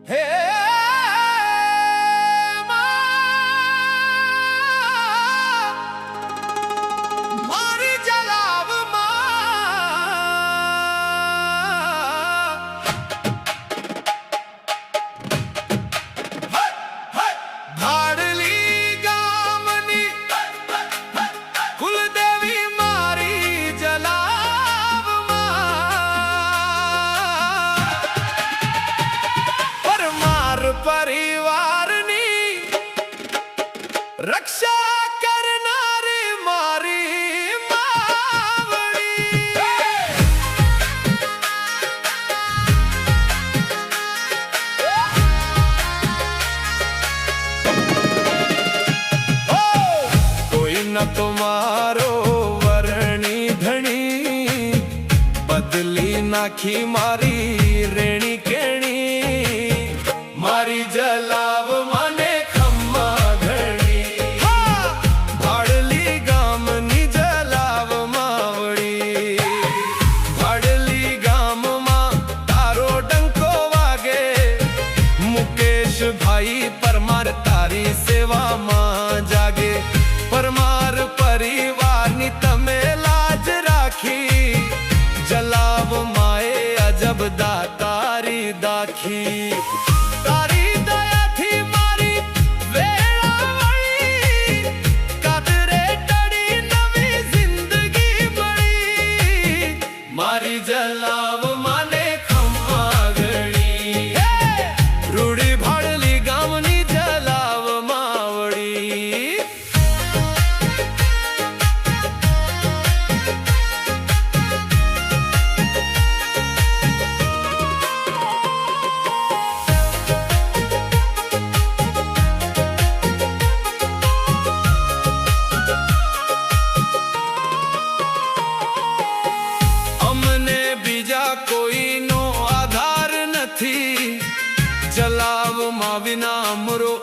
હે મારી પરિવારની રક્ષા કરનારી મારી માવડી કોઈ ન તો મારો વરણી ધણી બદલી નાખી મારી રેણી કેણી મારી જલાવ મને ખમ્મા ઘણી ભાડલી ગામની જલાવ માવડી ભાડલી ગામમાં તારો ડંકો વાગે મુકેશ ભાઈ પરમાર તારી સેવામાં જાગે પરમાર પરિવારની તમે લાજ રાખી જલાવ માએ અજબ દાતારી દાખી તારી દયાથી મારી વેળાવળી કાતરે ટળી નવી જિંદગી મળી મારી જલાવ માને ખમ્મા ઘણી રૂડી ભાડલી ગામની જલાવ માવડી કોઈનો આધાર નથી જલાવમાં વિના અમરો